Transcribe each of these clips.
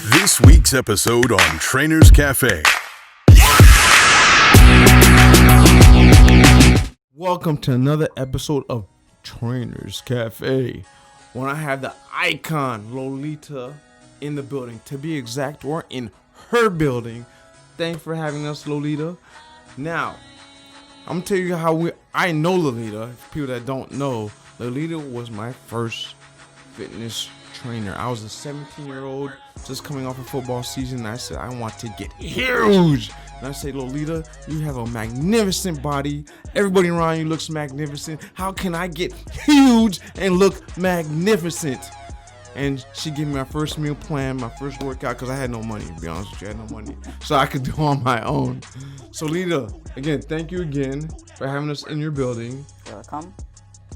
This week's episode on Trainers Cafe. Welcome to another episode of Trainers Cafe. When I have the icon Loleta in the building, to be exact, we're in her building. Thanks for having us, Loleta. Now, I'm gonna tell you how I know Loleta. For people that don't know, Loleta was my first fitness trainer. I was a 17-year-old just coming off a football season, and I said I want to get huge. And I say, Loleta, you have a magnificent body. Everybody around you looks magnificent. How can I get huge and look magnificent? And she gave me my first meal plan, my first workout, because I had no money, to be honest with you. I had no money. So I could do it on my own. So Loleta, again, thank you again for having us in your building. You're welcome.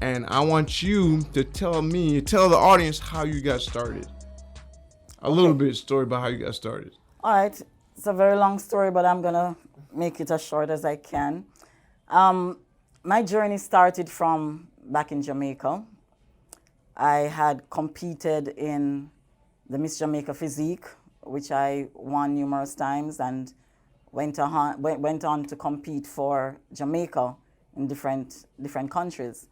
And I want you to tell the audience how you got started. A little bit of story about how you got started. All right. It's a very long story, but I'm going to make it as short as I can. My journey started from back in Jamaica. I had competed in the Miss Jamaica Physique, which I won numerous times, and went on to compete for Jamaica in different countries.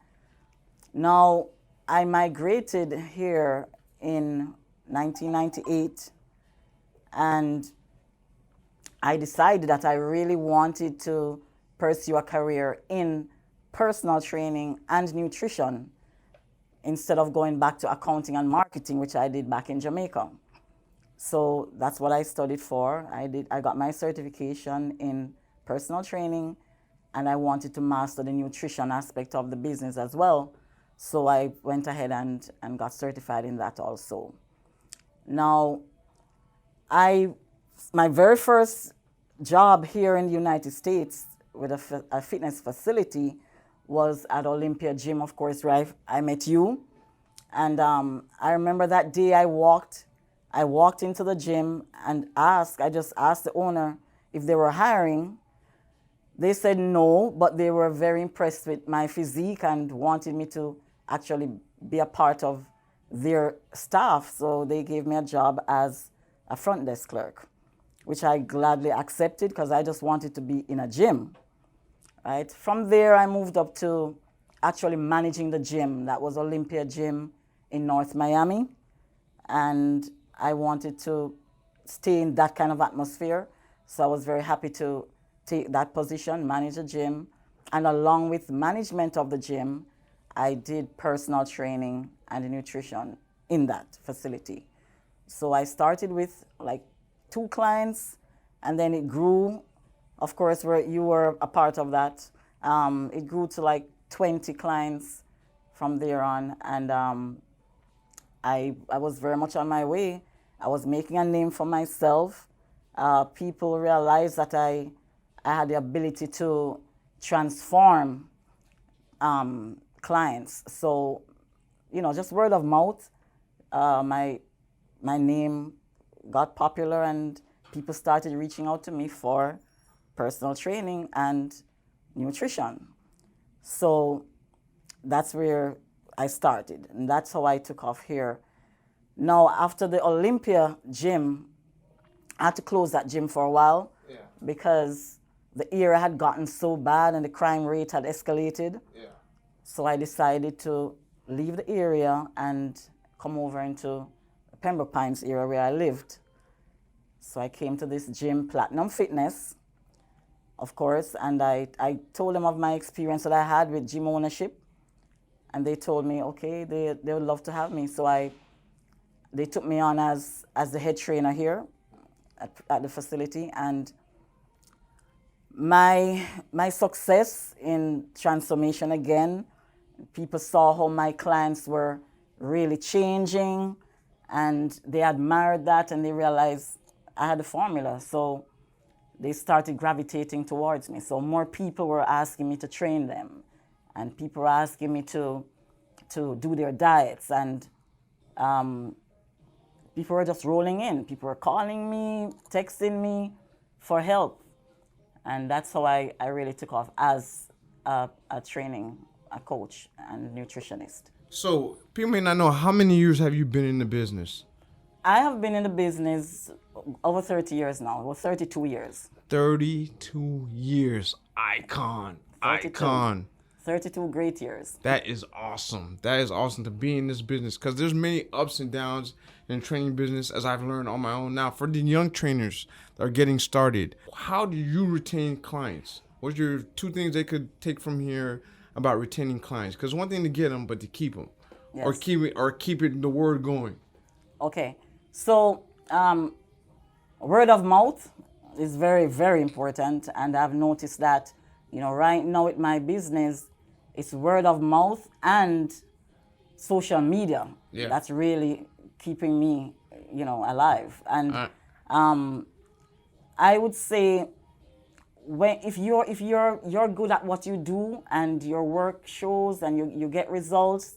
Now, I migrated here in 1998, and I decided that I really wanted to pursue a career in personal training and nutrition instead of going back to accounting and marketing, which I did back in Jamaica. So that's what I studied for. I got my certification in personal training, and I wanted to master the nutrition aspect of the business as well. So I went ahead and got certified in that also. Now, my very first job here in the United States with a fitness facility was at Olympia Gym, of course, where I met you. And I remember that day I walked into the gym and I just asked the owner if they were hiring. They said no, but they were very impressed with my physique and wanted me to actually be a part of their staff. So they gave me a job as a front desk clerk, which I gladly accepted because I just wanted to be in a gym. Right? From there, I moved up to actually managing the gym. That was Olympia Gym in North Miami. And I wanted to stay in that kind of atmosphere. So I was very happy to take that position, manage a gym. And along with management of the gym, I did personal training and nutrition in that facility. So I started with like 2 clients, and then it grew. Of course, you were a part of that. It grew to like 20 clients from there on, and I was very much on my way. I was making a name for myself. People realized that I had the ability to transform clients. So, just word of mouth, my name got popular, and people started reaching out to me for personal training and nutrition. So that's where I started, and that's how I took off here. Now, after the Olympia gym, I had to close that gym for a while because the area had gotten so bad and the crime rate had escalated. Yeah. So I decided to leave the area and come over into Pembroke Pines area where I lived. So I came to this gym, Platinum Fitness, of course, and I told them of my experience that I had with gym ownership, and they told me, okay, they would love to have me. So they took me on as the head trainer here at the facility, and my success in transformation again, people saw how my clients were really changing, and they admired that, and they realized I had the formula. So they started gravitating towards me. So more people were asking me to train them, and people were asking me to do their diets, and people were just rolling in. People were calling me, texting me for help. And that's how I really took off as a coach and nutritionist. So people may not know, how many years have you been in the business? I have been in the business over 30 years now, over 32 years. 32 years. 32. Icon. 32 great years. That is awesome. That is awesome to be in this business because there's many ups and downs in training business as I've learned on my own. Now, for the young trainers that are getting started, how do you retain clients? What's your 2 things they could take from here about retaining clients? Because one thing to get them, but to keep them, Yes. or keep it the word going. Okay. So, word of mouth is very, very important. And I've noticed that, right now with my business, it's word of mouth and social media. Yeah. That's really keeping me, alive. And I would say, if you're good at what you do and your work shows and you get results,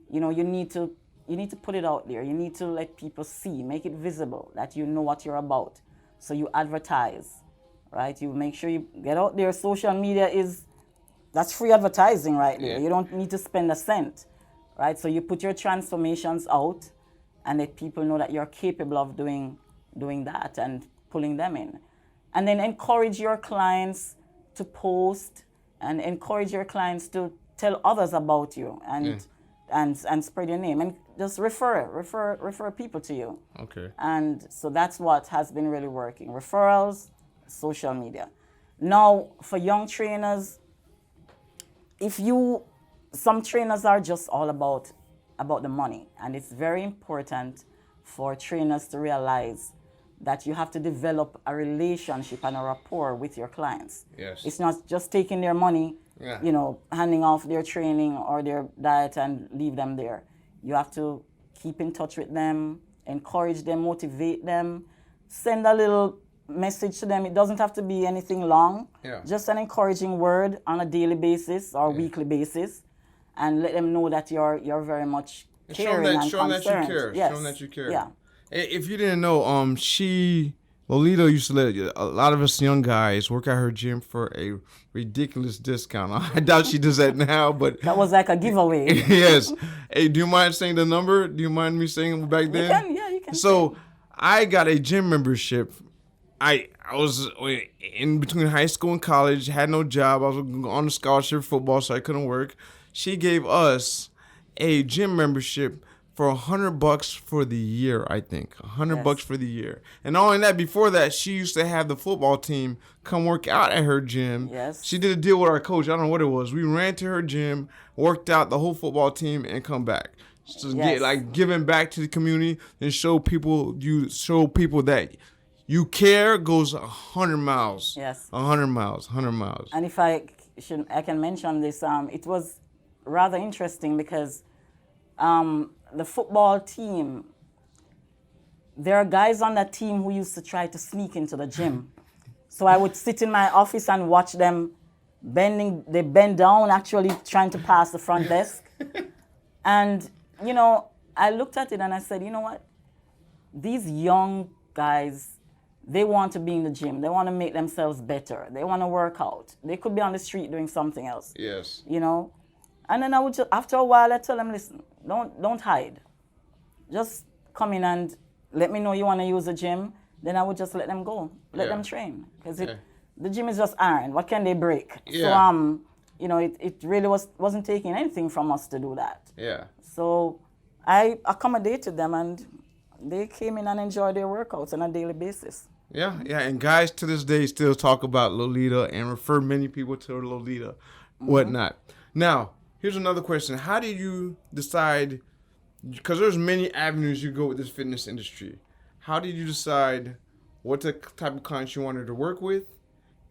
you need to put it out there. You need to let people see, make it visible that you know what you're about. So you advertise, right? You make sure you get out there. Social media that's free advertising right there. Yeah. You don't need to spend a cent, right? So you put your transformations out and let people know that you're capable of doing that and pulling them in. And then encourage your clients to post and encourage your clients to tell others about you and spread your name and just refer people to you. Okay. And so that's what has been really working. Referrals, social media. Now, for young trainers, some trainers are just all about the money. And it's very important for trainers to realize that you have to develop a relationship and a rapport with your clients. Yes. It's not just taking their money, Yeah. handing off their training or their diet and leave them there. You have to keep in touch with them, encourage them, motivate them, send a little message to them. It doesn't have to be anything long. Yeah. Just an encouraging word on a daily basis or weekly basis, and let them know that you're very much caring and show them that concerned. you care. Yes. Show them that you care. Yeah. If you didn't know, Loleta used to let a lot of us young guys work at her gym for a ridiculous discount. I doubt she does that now, but That was like a giveaway. yes. Hey, do you mind saying the number? Do you mind me saying it back then? You can. So I got a gym membership. I was in between high school and college, had no job. I was on a scholarship for football, so I couldn't work. She gave us a gym membership for $100 for the year, I think. $100 for the year. And not only that, before that, she used to have the football team come work out at her gym. Yes. She did a deal with our coach. I don't know what it was. We ran to her gym, worked out the whole football team, and come back. So Yes. giving back to the community and show people that you care goes 100 miles. Yes. 100 miles. 100 miles. And if I can mention this, it was rather interesting because the football team, there are guys on that team who used to try to sneak into the gym. So I would sit in my office and watch them they bend down actually trying to pass the front desk. And, I looked at it and I said, you know what? These young guys, they want to be in the gym. They want to make themselves better. They want to work out. They could be on the street doing something else. Yes. And then I would just, after a while, I tell them, listen, don't hide. Just come in and let me know you want to use the gym. Then I would just let them go, let them train. Because the gym is just iron. What can they break? Yeah. So, it really wasn't taking anything from us to do that. Yeah. So I accommodated them and they came in and enjoyed their workouts on a daily basis. Yeah, and guys to this day still talk about Loleta and refer many people to Loleta, whatnot. Now, here's another question. How did you decide, because there's many avenues you go with this fitness industry, how did you decide what the type of clients you wanted to work with?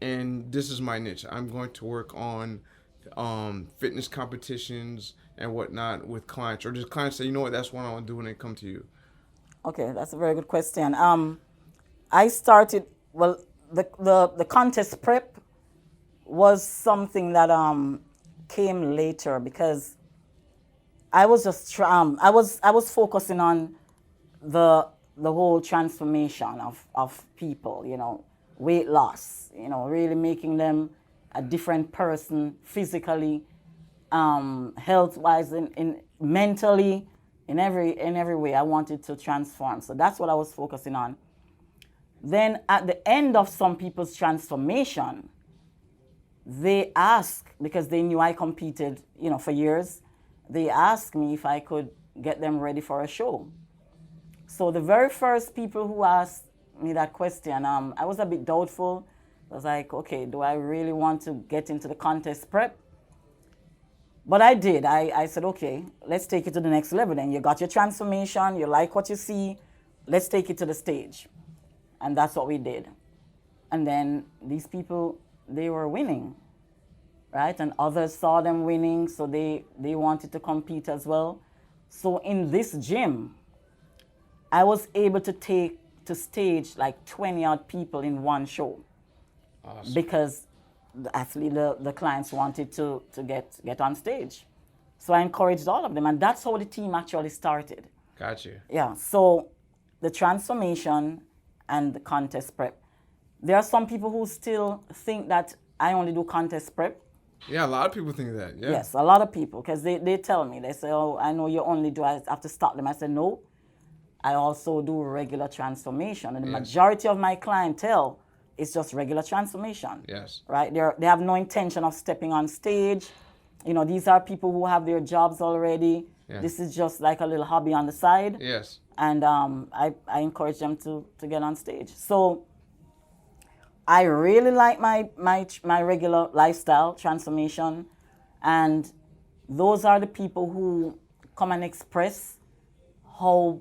And this is my niche. I'm going to work on fitness competitions and whatnot with clients, or just clients say, you know what, that's what I want to do when they come to you. Okay, that's a very good question. I started, the contest prep was something that came later because I was just I was focusing on the whole transformation of people, weight loss, really making them a different person physically, health-wise, in mentally, In every way, I wanted to transform. So that's what I was focusing on. Then at the end of some people's transformation, they asked, because they knew I competed, for years, they asked me if I could get them ready for a show. So the very first people who asked me that question, I was a bit doubtful. I was like, okay, do I really want to get into the contest prep? But I did. I said, okay, let's take it to the next level then. You got your transformation, you like what you see, let's take it to the stage. And that's what we did. And then these people, they were winning, right? And others saw them winning, so they wanted to compete as well. So in this gym, I was able to take to stage like 20 odd people in one show. Awesome. Because actually the clients wanted to get on stage. So I encouraged all of them, and that's how the team actually started. Got you. Yeah, so the transformation and the contest prep. There are some people who still think that I only do contest prep. Yeah, a lot of people think that, yeah. Yes, a lot of people, because they tell me, they say, oh, I know you only do, I have to stop them. I said, no, I also do regular transformation. And the majority of my clientele is just regular transformation. Yes. Right? They have no intention of stepping on stage. These are people who have their jobs already. Yeah. This is just like a little hobby on the side. Yes. And I encourage them to get on stage. So I really like my regular lifestyle transformation. And those are the people who come and express how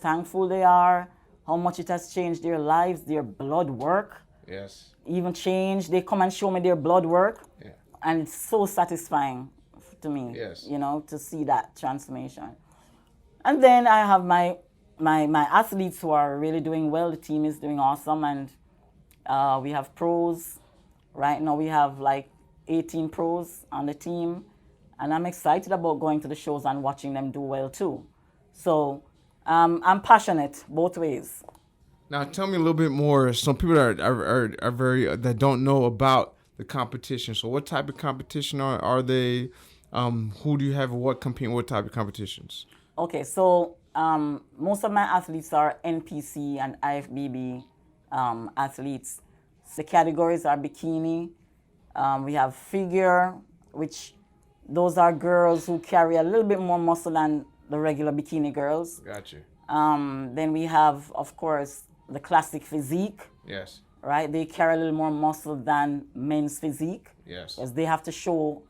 thankful they are, how much it has changed their lives, their blood work. Yes. Even changed. They come and show me their blood work. Yeah. And it's so satisfying to me, yes. To see that transformation. And then I have my athletes who are really doing well. The team is doing awesome. And we have pros. Right now we have like 18 pros on the team. And I'm excited about going to the shows and watching them do well too. So I'm passionate both ways. Now tell me a little bit more. Some people are very that don't know about the competition. So what type of competition are they? Who do you have? What compete? What type of competitions? Okay, so most of my athletes are NPC and IFBB athletes. The categories are bikini. We have figure, which those are girls who carry a little bit more muscle than the regular bikini girls. Got you. Then we have, of course, the classic physique. Yes. Right? They carry a little more muscle than men's physique. Yes. Because they have to show,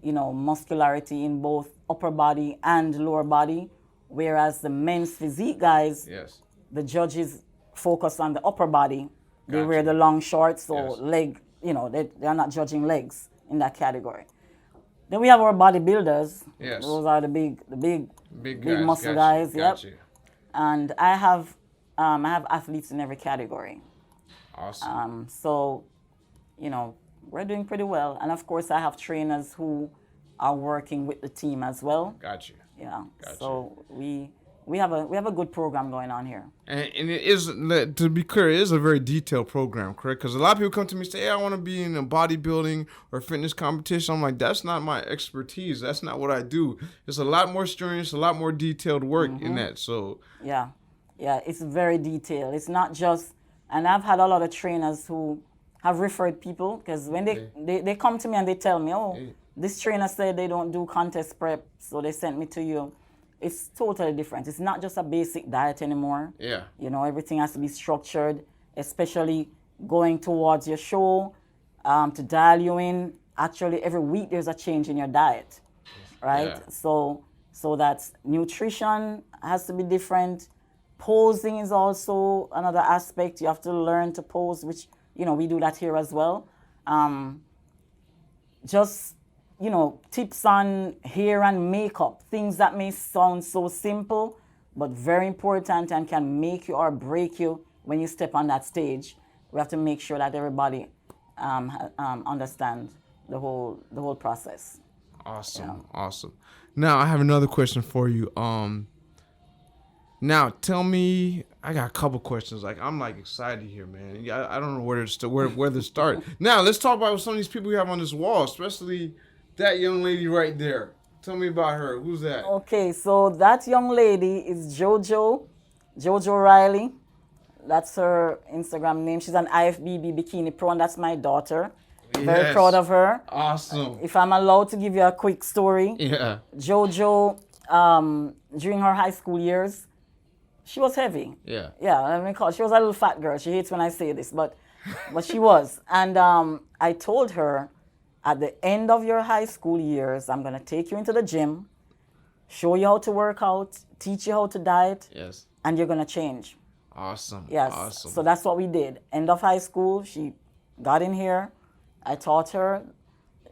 muscularity in both upper body and lower body. Whereas the men's physique guys, yes, the judges focus on the upper body. They Gotcha. wear the long shorts, so Yes. leg, they're not judging legs in that category. Then we have our bodybuilders. Yes. Those are the big guys, muscle gotcha, guys. Yep. gotcha. And I have athletes in every category. Awesome. So, we're doing pretty well. And of course, I have trainers who are working with the team as well. Got you. Yeah. Gotcha. So we have a good program going on here. And it is, to be clear, it is a very detailed program, correct? Because a lot of people come to me and say, hey, I want to be in a bodybuilding or fitness competition. I'm like, that's not my expertise. That's not what I do. There's a lot more strenuous, a lot more detailed work in that. So yeah, it's very detailed. It's not just, and I've had a lot of trainers who have referred people, because when they come to me and they tell me, this trainer said they don't do contest prep, so they sent me to you. It's totally different. It's not just a basic diet anymore. yeah, Everything has to be structured, especially going towards your show, to dial you in. Actually, every week there's a change in your diet, right? Yeah. So that's nutrition has to be different. Posing is also another aspect. You have to learn to pose, which, we do that here as well. Just tips on hair and makeup, things that may sound so simple, but very important and can make you or break you when you step on that stage. We have to make sure that everybody understands the whole process. awesome, Yeah. awesome. Now I have another question for you. Now tell me, I got a couple questions. Like I'm excited here, man. I don't know where to start. Now let's talk about some of these people we have on this wall, especially that young lady right there. Tell me about her. Who's that? Okay, so that young lady is Jojo Riley. That's her Instagram name. She's an IFBB Bikini Pro, and that's my daughter. Very Yes. proud of her. Awesome. If I'm allowed to give you a quick story, Yeah. Jojo, during her high school years, she was heavy. Yeah. Yeah, I mean, she was a little fat girl. She hates when I say this, but she was. And I told her, at the end of your high school years, I'm gonna take you into the gym, show you how to work out, teach you how to diet, Yes. and you're gonna change. Awesome. Yes. Awesome. So that's what we did. End of high school, she got in here. I taught her,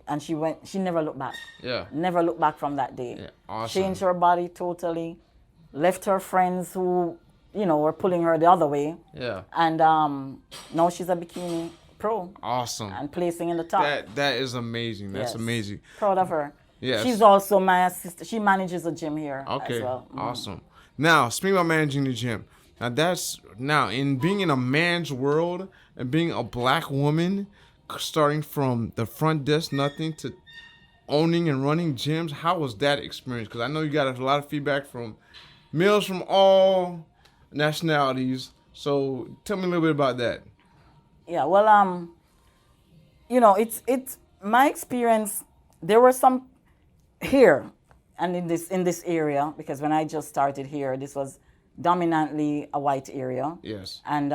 and she went. She never looked back. Yeah. Never looked back from that day. Yeah. Awesome. Changed her body totally. Left her friends who, were pulling her the other way. Yeah. And now she's a bikini pro Awesome. and placing in the top. That is amazing. That's Yes. amazing. Proud of her. Yes. She's also my assistant. She manages a gym here Okay. as well. Awesome. Now, speaking about managing the gym, now in being in a man's world and being a black woman, starting from the front desk, nothing to owning and running gyms. How was that experience? Because I know you got a lot of feedback from males from all nationalities. So tell me a little bit about that. Yeah, well, it's my experience. There were some here and in this area, because when I just started here, this was dominantly a white area. Yes. And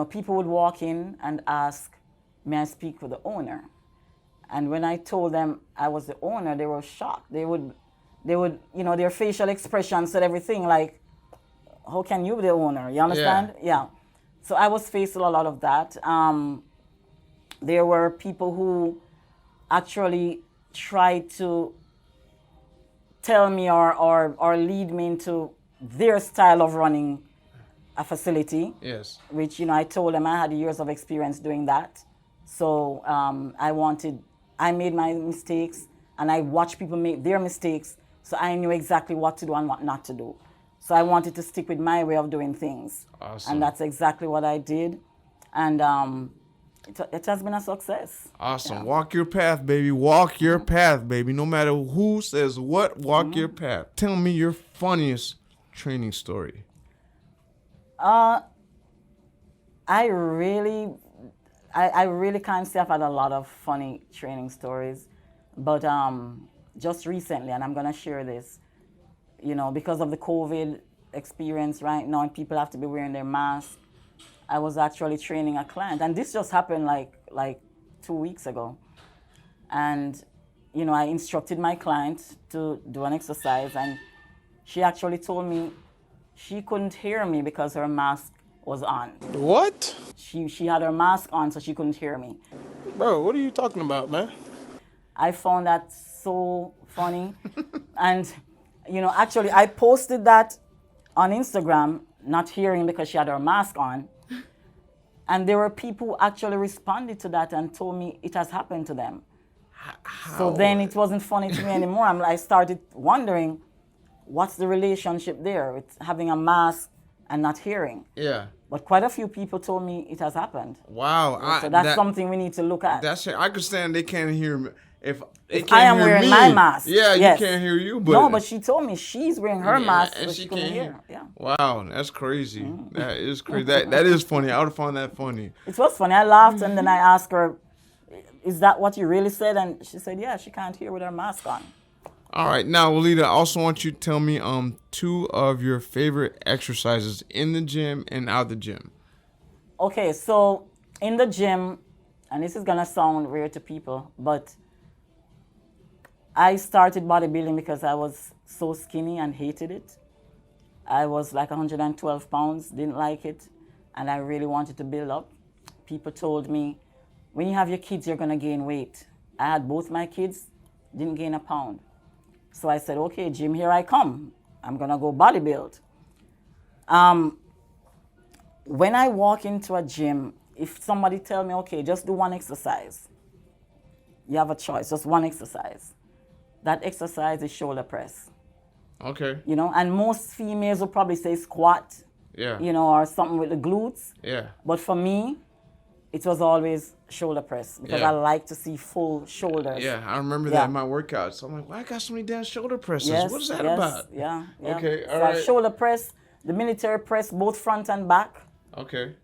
people would walk in and ask, "May I speak with the owner?" And when I told them I was the owner, they were shocked. They would, their facial expression said everything, like, "How can you be the owner?" You understand? Yeah. So I was facing a lot of that. There were people who actually tried to tell me or lead me into their style of running a facility. Yes. Which, I told them I had years of experience doing that. So I made my mistakes, and I watched people make their mistakes, so I knew exactly what to do and what not to do. So I wanted to stick with my way of doing things. Awesome. And that's exactly what I did. And it has been a success. Awesome. Yeah. Walk your path, baby. Walk your path, baby. No matter who says what, walk your path. Tell me your funniest training story. I really can't say I've had a lot of funny training stories, but just recently, and I'm gonna share this, because of the COVID experience right now, and people have to be wearing their masks. I was actually training a client, and this just happened like 2 weeks ago, and I instructed my client to do an exercise, and she actually told me she couldn't hear me because her mask was on. What? She had her mask on, so she couldn't hear me. Bro, what are you talking about, man? I found that so funny. And, actually, I posted that on Instagram, not hearing because she had her mask on. And there were people who actually responded to that and told me it has happened to them. So then it wasn't funny to me anymore. I started wondering, what's the relationship there with having a mask and not hearing? Yeah. But quite a few people told me it has happened. Wow. So that's something we need to look at. That's it. I understand they can't hear me. If can't I am hear wearing me, my mask. Yeah, Yes. you can't hear you. But No, but she told me she's wearing her mask, and so she couldn't hear. Yeah. Wow, that's crazy. That is crazy. That is funny. I would have found that funny. It was funny. I laughed, and then I asked her, "Is that what you really said?" And she said, "Yeah, she can't hear with her mask on." All right, now, Loleta, I also want you to tell me 2 of your favorite exercises in the gym and out the gym. Okay, so in the gym, and this is gonna sound weird to people, but I started bodybuilding because I was so skinny and hated it. I was like 112 pounds, didn't like it, and I really wanted to build up. People told me, when you have your kids, you're gonna gain weight. I had both my kids, didn't gain a pound. So I said, okay, gym, here I come. I'm gonna go bodybuild. When I walk into a gym, if somebody tell me, okay, just do one exercise, you have a choice, just one exercise. That exercise is shoulder press. Okay. And most females will probably say squat, Yeah. or something with the glutes. Yeah. But for me, it was always shoulder press because Yeah. I like to see full shoulders. Yeah, I remember Yeah. that in my workouts. I'm like, why I got so many damn shoulder presses? Yes, What is that yes, about? Yeah, yeah. Okay, all So right. shoulder press, the military press, both front and back. Okay.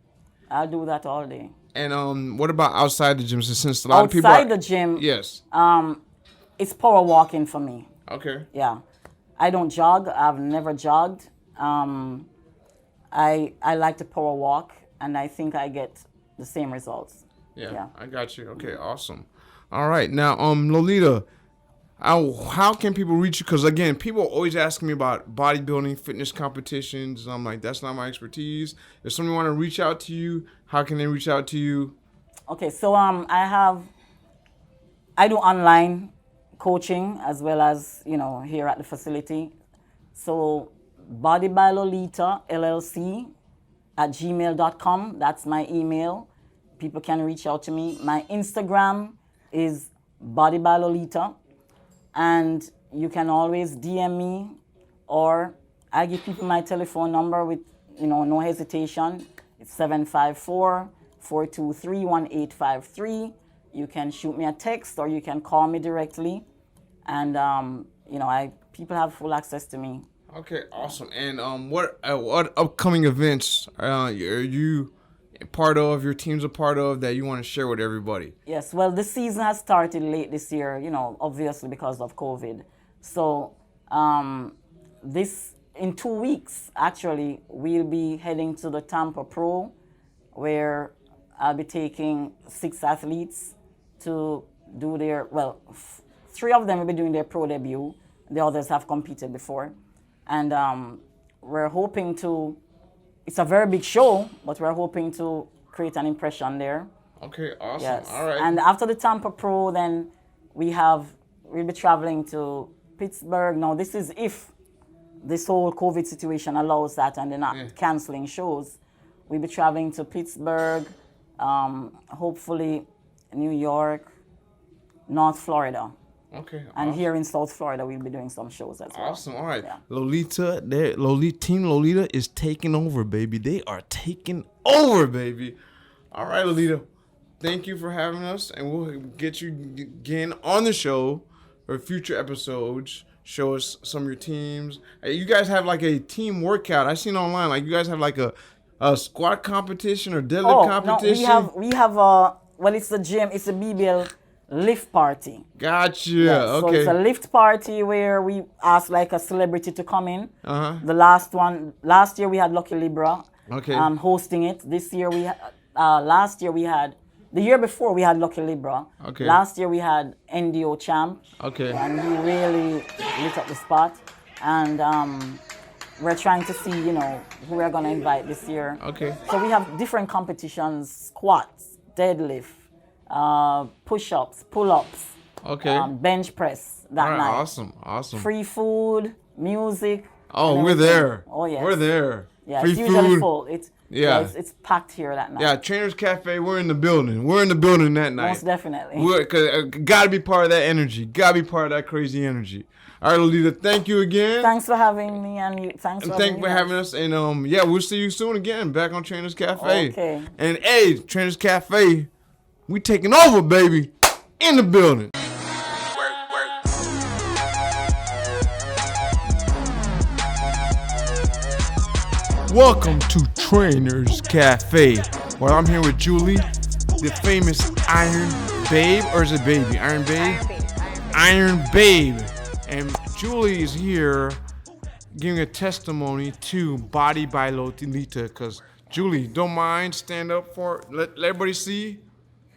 I'll do that all day. And what about outside the gym? Since a lot of people Outside the gym, Yes. it's power walking for me. Okay. Yeah, I don't jog. I've never jogged. I like to power walk, and I think I get the same results. Yeah, I got you. Okay, awesome. All right, now, Loleta, how can people reach you? Because again, people are always asking me about bodybuilding, fitness competitions. And I'm like, that's not my expertise. If someone want to reach out to you, how can they reach out to you? Okay, so I do online coaching as well as here at the facility. So Body by Loleta LLC at gmail.com. That's my email. People can reach out to me. My Instagram is Body by Loleta, and you can always DM me, or I give people my telephone number with no hesitation. It's 754-423-1853. You can shoot me a text or you can call me directly, and people have full access to me. Okay, awesome. And what upcoming events are you part of, your team's a part of, that you want to share with everybody? Yes, well, the season has started late this year, obviously because of COVID. So in 2 weeks, actually, we'll be heading to the Tampa Pro, where I'll be taking 6 athletes to do their, 3 of them will be doing their pro debut. The others have competed before. And we're hoping to, it's a very big show, but we're hoping to create an impression there. Okay, awesome. Yes. All right. And after the Tampa Pro, then we'll be traveling to Pittsburgh. Now, this is if this whole COVID situation allows that and they're not canceling shows. We'll be traveling to Pittsburgh, hopefully New York, North Florida. Okay. And awesome. here in South Florida, we'll be doing some shows as well. Awesome. All right. Yeah. Loleta, Team Loleta is taking over, baby. They are taking over, baby. All right, Loleta. Thank you for having us, and we'll get you again on the show for future episodes. Show us some of your teams. You guys have like a team workout. I seen online, like you guys have like a squat competition or deadlift competition. No, we have it's the gym. It's a BBL lift party. Gotcha. Yes, Okay. So it's a lift party where we ask like a celebrity to come in. The last year we had Lucky Libra. Okay. Hosting it. This year the year before we had Lucky Libra. Okay. Last year we had NDO Champ. Okay. And he really lit up the spot. And we're trying to see, who we're gonna invite this year. Okay. So we have different competitions: squats, deadlift, push-ups, pull-ups, Okay. bench press that All right, night. Awesome. Free food, music. Oh, and we're everything. there. Oh yes. We're there. Yeah, Free it's usually food. full. It's packed here that night. Yeah, Trainers Cafe, we're in the building. We're in the building that night. Most definitely. Gotta be part of that energy. Gotta be part of that crazy energy. All right, Loleta, thank you again. Thanks for having me, and thanks for having us. And we'll see you soon again back on Trainers Cafe. Okay. And hey, Trainers Cafe, we taking over, baby, in the building. Welcome to Trainers Cafe, where I'm here with Julie, the famous Iron Babe, or is it Baby? Iron Babe? Iron Babe. And Julie is here giving a testimony to Body by Loleta, because Julie, don't mind, stand up for it. Let everybody see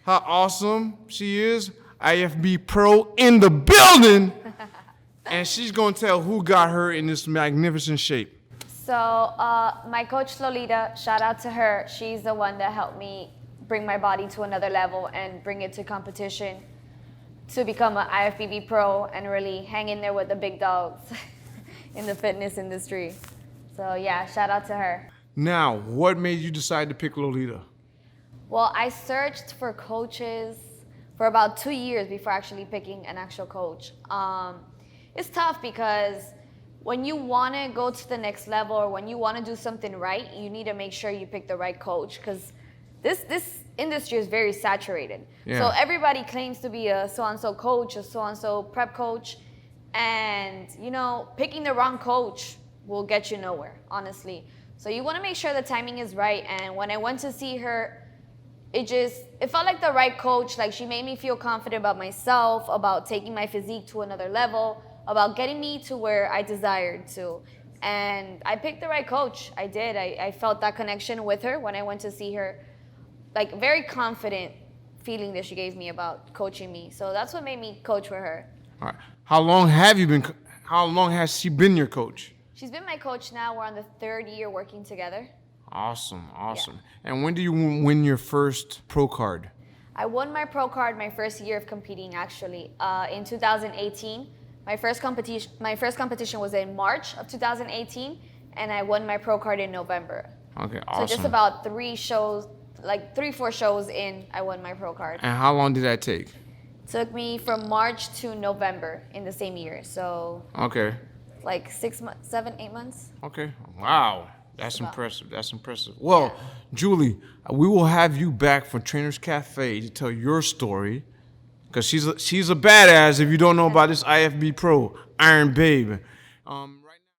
how awesome she is. IFB Pro in the building. And she's going to tell who got her in this magnificent shape. So my coach Loleta, shout out to her. She's the one that helped me bring my body to another level and bring it to competition to become an IFBB pro and really hang in there with the big dogs in the fitness industry. So yeah, shout out to her. Now, what made you decide to pick Loleta? Well, I searched for coaches for about 2 years before actually picking an actual coach. It's tough because when you want to go to the next level or when you want to do something right, you need to make sure you pick the right coach, because this industry is very saturated. Yeah. So everybody claims to be a so-and-so coach, a so-and-so prep coach. And, you know, picking the wrong coach will get you nowhere, honestly. So you want to make sure the timing is right. And when I went to see her, it felt like the right coach. Like, she made me feel confident about myself, about taking my physique to another level, about getting me to where I desired to. And I picked the right coach. I did. I felt that connection with her when I went to see her. Like, very confident feeling that she gave me about coaching me. So that's what made me coach with her. All right. How long has she been your coach? She's been my coach now. We're on the 3rd year working together. Awesome. Yeah. And when do you win your first pro card? I won my pro card my first year of competing, actually, in 2018. My first competition was in March of 2018, and I won my pro card in November. Okay, awesome. So just about 3, 4 shows in, I won my pro card. And how long did that take? Took me from March to November in the same year. So Okay. like 6 months, 7, 8 months. Okay. Wow. That's impressive. Well, Julie, we will have you back for Trainers Cafe to tell your story, because she's a badass if you don't know about this IFB Pro, Iron Babe.